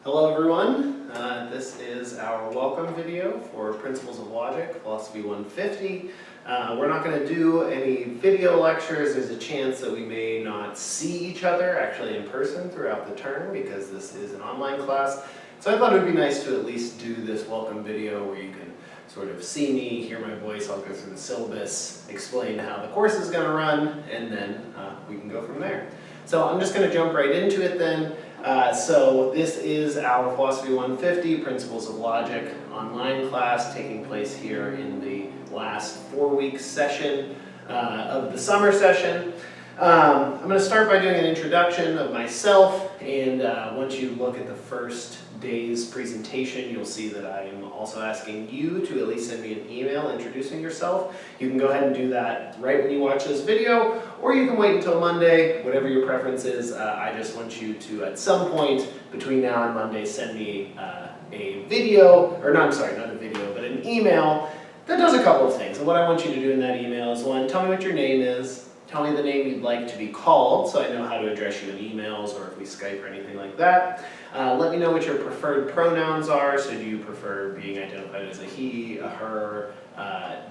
Hello everyone, this is our welcome video for Principles of Logic, Philosophy 150. We're not going to do any video lectures. There's a chance that we may not see each other actually in person throughout the term because this is an online class. So I thought it would be nice to at least do this welcome video where you can sort of see me, hear my voice, I'll go through the syllabus, explain how the course is going to run, and then we can go from there. So I'm just going to jump right into it then. So this is our Philosophy 150 Principles of Logic online class taking place here in the last 4-week session of the summer session. I'm going to start by doing an introduction of myself, and once you look at the first day's presentation, you'll see that I am also asking you to at least send me an email introducing yourself. You can go ahead and do that right when you watch this video, or you can wait until Monday, whatever your preference is. I just want you to, at some point between now and Monday, send me a video, or no, I'm sorry, not a video, but an email that does a couple of things. And what I want you to do in that email is, one, tell me what your name is. Tell me the name you'd like to be called so I know how to address you in emails or if we Skype or anything like that. Let me know what your preferred pronouns are. So do you prefer being identified as a he, a her,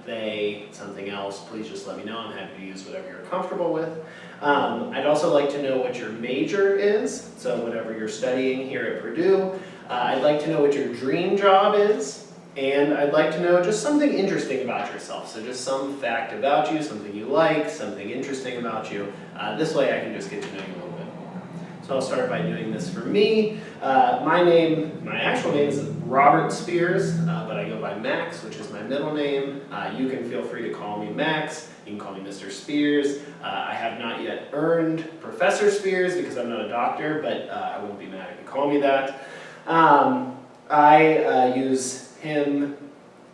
they, something else? Please just let me know. I'm happy to use whatever you're comfortable with. I'd also like to know what your major is, so whatever you're studying here at Purdue. I'd like to know what your dream job is. And I'd like to know just something interesting about yourself. So just some fact about you, something you like, something interesting about you. This way I can just get to know you a little bit more. So I'll start by doing this for me. My actual name is Robert Spears, but I go by Max, which is my middle name. You can feel free to call me Max. You can call me Mr. Spears. I have not yet earned Professor Spears because I'm not a doctor, but I won't be mad if you call me that. I use him,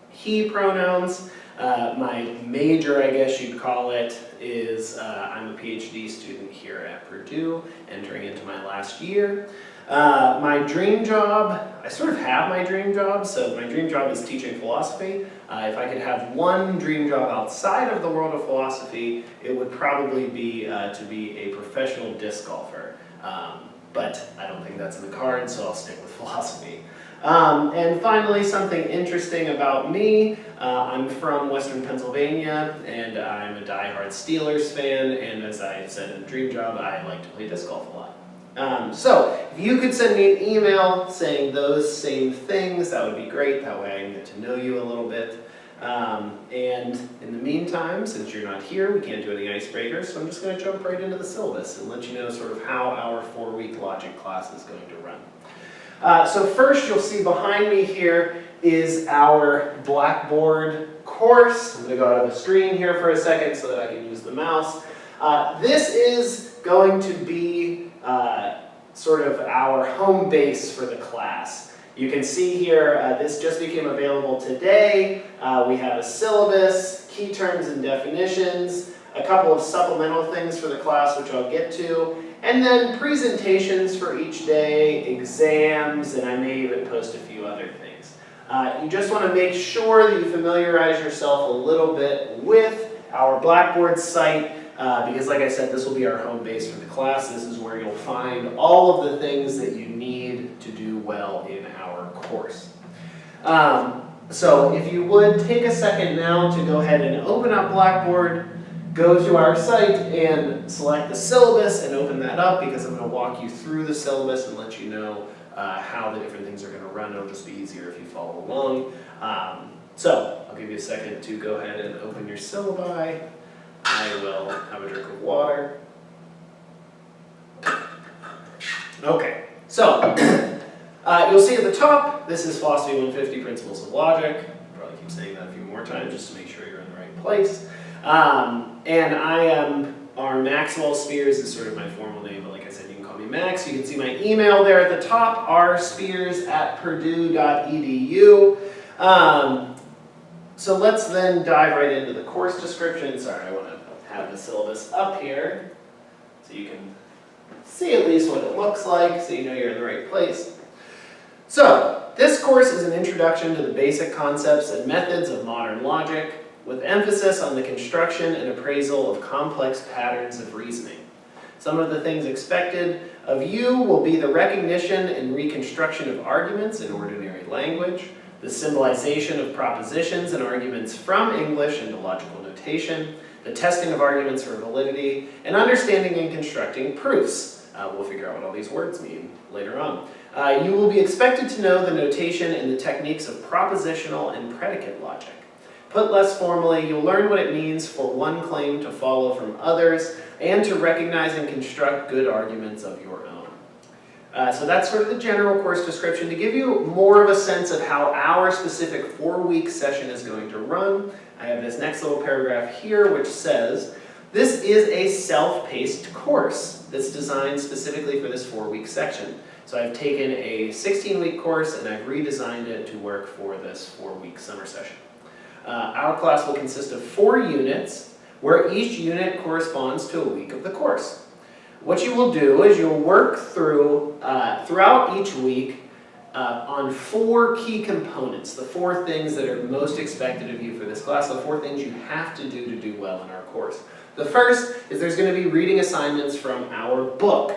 he pronouns. My major, I guess you'd call it, is I'm a PhD student here at Purdue, entering into my last year. My dream job, I sort of have my dream job, so my dream job is teaching philosophy. If I could have one dream job outside of the world of philosophy, it would probably be to be a professional disc golfer. But I don't think that's in the cards, so I'll stick with philosophy. And finally, something interesting about me, I'm from Western Pennsylvania, and I'm a diehard Steelers fan, and as I said in Dream Job, I like to play disc golf a lot. So, if you could send me an email saying those same things, that would be great. That way I can get to know you a little bit. And in the meantime, since you're not here, we can't do any icebreakers, so I'm just going to jump right into the syllabus and let you know sort of how our 4-week logic class is going to run. So first you'll see behind me here is our Blackboard course. I'm going to go out of the screen here for a second so that I can use the mouse. This is going to be sort of our home base for the class. You can see here, this just became available today. We have a syllabus, key terms and definitions, a couple of supplemental things for the class which I'll get to, and then presentations for each day, exams, and I may even post a few other things. You just want to make sure that you familiarize yourself a little bit with our Blackboard site, because like I said, this will be our home base for the class. This is where you'll find all of the things that you need to do well in our course. So if you would take a second now to go ahead and open up Blackboard, go to our site and select the syllabus and open that up because I'm going to walk you through the syllabus and let you know how the different things are going to run. It'll just be easier if you follow along. So I'll give you a second to go ahead and open your syllabi. I will have a drink of water. Okay, so you'll see at the top, this is Philosophy 150 Principles of Logic. I'll probably keep saying that a few more times just to make sure you're in the right place. And I am, Maxwell Spears is sort of my formal name, but like I said, you can call me Max. You can see my email there at the top, rspears@purdue.edu. So let's then dive right into the course description. Sorry, I want to have the syllabus up here so you can see at least what it looks like so you know you're in the right place. So, this course is an introduction to the basic concepts and methods of modern logic, with emphasis on the construction and appraisal of complex patterns of reasoning. Some of the things expected Of U will be the recognition and reconstruction of arguments in ordinary language, the symbolization of propositions and arguments from English into logical notation, the testing of arguments for validity, and understanding and constructing proofs. We'll figure out what all these words mean later on. You will be expected to know the notation and the techniques of propositional and predicate logic. Put less formally, you'll learn what it means for one claim to follow from others and to recognize and construct good arguments of your own. So that's sort of the general course description. To give you more of a sense of how our specific 4-week session is going to run, I have this next little paragraph here which says, this is a self-paced course that's designed specifically for this 4-week section. So I've taken a 16-week course and I've redesigned it to work for this 4-week summer session. Our class will consist of 4 units, where each unit corresponds to a week of the course. What you will do is you'll work through, throughout each week, on 4 key components, the 4 things that are most expected of you for this class, the 4 things you have to do well in our course. The first is there's going to be reading assignments from our book.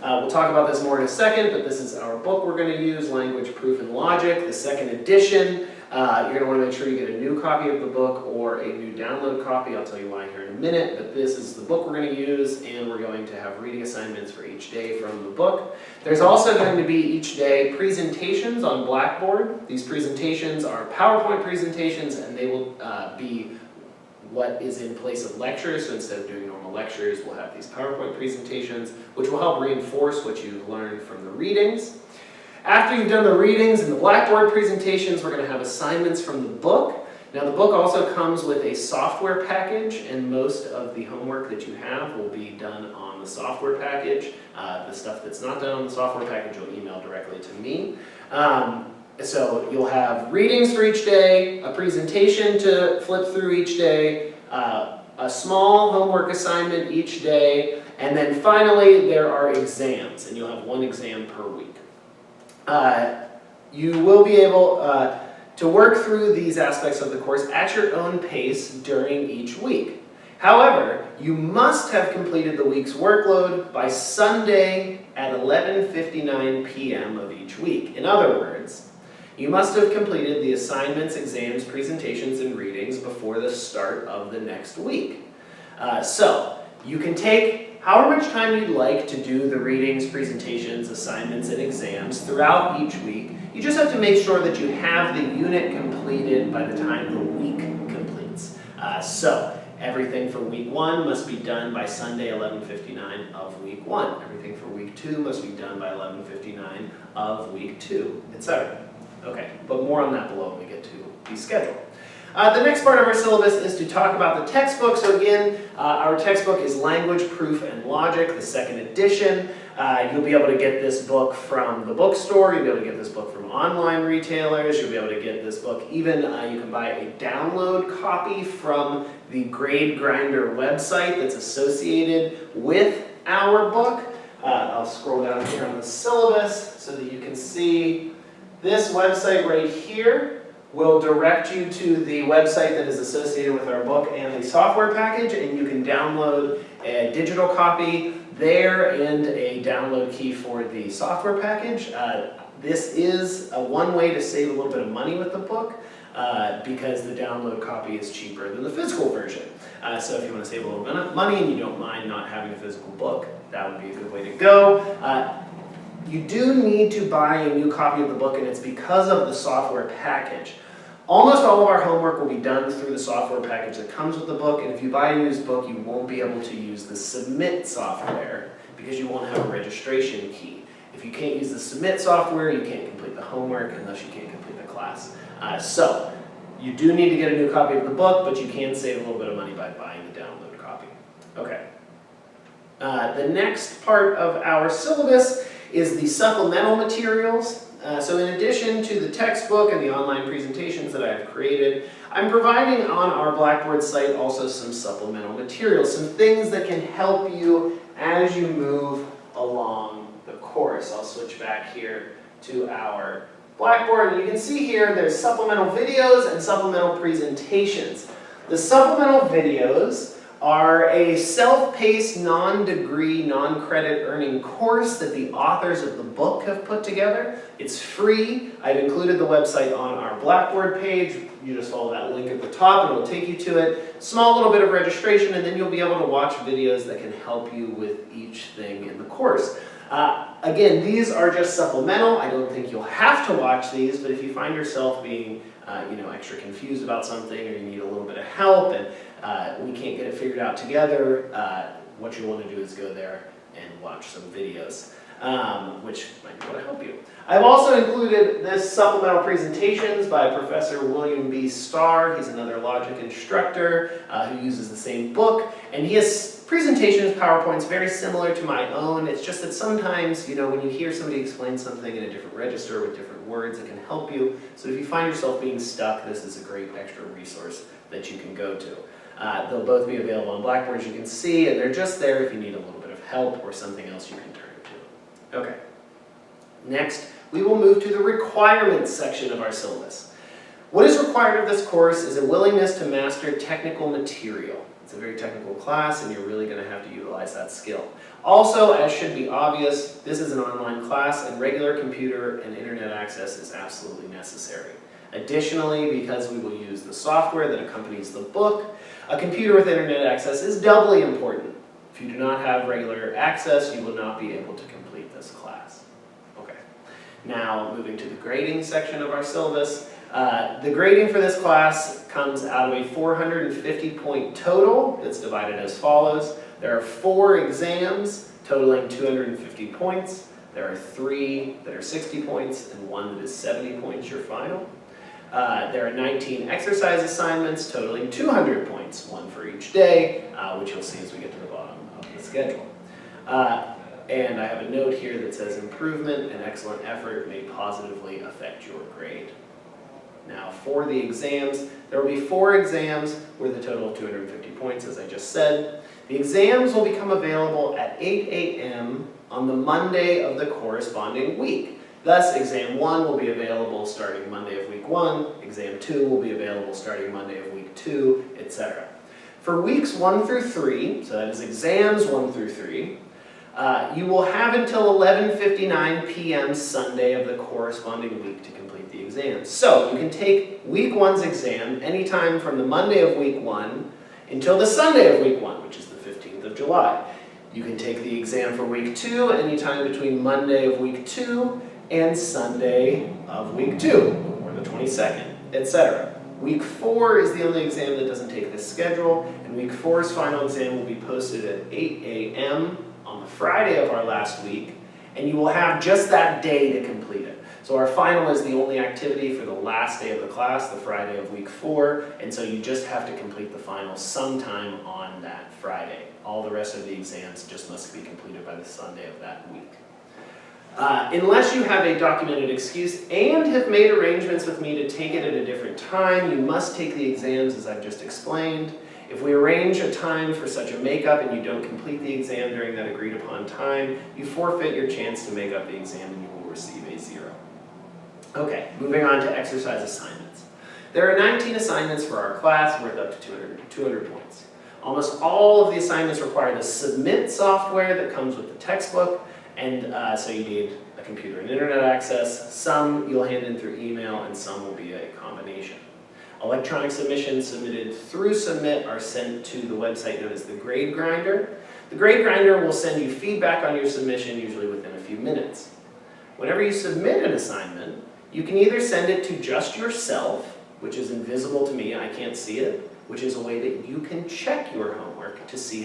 We'll talk about this more in a second, but this is our book we're going to use, Language, Proof, and Logic, the 2nd edition. You're going to want to make sure you get a new copy of the book or a new download copy. I'll tell you why here in a minute, but this is the book we're going to use, and we're going to have reading assignments for each day from the book. There's also going to be each day presentations on Blackboard. These presentations are PowerPoint presentations, and they will be what is in place of lectures. So instead of doing normal lectures, we'll have these PowerPoint presentations, which will help reinforce what you've learned from the readings. After you've done the readings and the Blackboard presentations, we're going to have assignments from the book. Now the book also comes with a software package, and most of the homework that you have will be done on the software package. The stuff that's not done on the software package you'll email directly to me. So you'll have readings for each day, a presentation to flip through each day, a small homework assignment each day, and then finally there are exams, and you'll have 1 exam per week. You will be able to work through these aspects of the course at your own pace during each week. However, you must have completed the week's workload by Sunday at 11:59 p.m. of each week. In other words, you must have completed the assignments, exams, presentations, and readings before the start of the next week. So, you can take however much time you'd like to do the readings, presentations, assignments, and exams throughout each week. You just have to make sure that you have the unit completed by the time the week completes. So, everything for week 1 must be done by Sunday 11:59 of week 1. Everything for week 2 must be done by 11:59 of week 2, etc. Okay, but more on that below when we get to the schedule. The next part of our syllabus is to talk about the textbook. So again, our textbook is Language, Proof, and Logic, the 2nd edition. You'll be able to get this book from the bookstore. You'll be able to get this book from online retailers. You'll be able to get this book, even you can buy a download copy from the Grade Grinder website that's associated with our book. I'll scroll down here on the syllabus so that you can see this website right here will direct you to the website that is associated with our book and the software package, and you can download a digital copy there and a download key for the software package. This is one way to save a little bit of money with the book because the download copy is cheaper than the physical version. So if you want to save a little bit of money and you don't mind not having a physical book, that would be a good way to go. You do need to buy a new copy of the book, and it's because of the software package. Almost all of our homework will be done through the software package that comes with the book, and if you buy a used book, you won't be able to use the Submit software because you won't have a registration key. If you can't use the Submit software, you can't complete the homework unless you can't complete the class. So, you do need to get a new copy of the book, but you can save a little bit of money by buying the download copy. Okay. The next part of our syllabus is the supplemental materials. So in addition to the textbook and the online presentations that I've created, I'm providing on our Blackboard site also some supplemental materials, some things that can help you as you move along the course. I'll switch back here to our Blackboard, and you can see here there's supplemental videos and supplemental presentations. The supplemental videos are a self-paced, non-degree, non-credit earning course that the authors of the book have put together. It's free. I've included the website on our Blackboard page. You just follow that link at the top and it'll take you to it. Small little bit of registration, and then you'll be able to watch videos that can help you with each thing in the course. Again, these are just supplemental. I don't think you'll have to watch these, but if you find yourself being extra confused about something, or you need a little bit of help and we can't get it figured out together, what you want to do is go there and watch some videos, which might be able to help you. I've also included this supplemental presentations by Professor William B. Starr. He's another logic instructor who uses the same book, and he has presentations, PowerPoints, very similar to my own. It's just that sometimes, when you hear somebody explain something in a different register with different words, it can help you. So if you find yourself being stuck, this is a great extra resource that you can go to. They'll both be available on Blackboard, as you can see, and they're just there if you need a little bit of help or something else you can turn to. Okay. Next, we will move to the requirements section of our syllabus. What is required of this course is a willingness to master technical material. It's a very technical class, and you're really going to have to utilize that skill. Also, as should be obvious, this is an online class, and regular computer and internet access is absolutely necessary. Additionally, because we will use the software that accompanies the book, a computer with internet access is doubly important. If you do not have regular access, you will not be able to complete this class. Okay. Now, moving to the grading section of our syllabus. The grading for this class comes out of a 450-point total. It's divided as follows. There are 4 exams totaling 250 points. There are 3 that are 60 points and 1 that is 70 points, your final. There are 19 exercise assignments totaling 200 points, 1 for each day, which you'll see as we get to the bottom of the schedule. And I have a note here that says improvement and excellent effort may positively affect your grade. Now, for the exams, there will be 4 exams with a total of 250 points, as I just said. The exams will become available at 8 a.m. on the Monday of the corresponding week. Thus, exam 1 will be available starting Monday of week 1, exam 2 will be available starting Monday of week 2, etc. For weeks 1 through 3, so that is exams 1 through 3, you will have until 11:59 p.m. Sunday of the corresponding week to complete the exams. So, you can take week 1's exam anytime from the Monday of week 1 until the Sunday of week 1, which is the 15th of July. You can take the exam for week 2 anytime between Monday of week 2 and Sunday of week 2, or the 22nd, etc. Week 4 is the only exam that doesn't take this schedule, and week 4's final exam will be posted at 8 a.m. on the Friday of our last week, and you will have just that day to complete it. So our final is the only activity for the last day of the class, the Friday of week 4, and so you just have to complete the final sometime on that Friday. All the rest of the exams just must be completed by the Sunday of that week. Unless you have a documented excuse and have made arrangements with me to take it at a different time, you must take the exams as I've just explained. If we arrange a time for such a makeup and you don't complete the exam during that agreed upon time, you forfeit your chance to make up the exam and you will receive a 0. Okay, moving on to exercise assignments. There are 19 assignments for our class worth up to 200 points. Almost all of the assignments require the Submit software that comes with the textbook, and so you need a computer and internet access. Some you'll hand in through email, and some will be a combination. Electronic submissions submitted through Submit are sent to the website known as the Grade Grinder. The Grade Grinder will send you feedback on your submission, usually within a few minutes. Whenever you submit an assignment, you can either send it to just yourself, which is invisible to me, I can't see it, which is a way that you can check your homework to see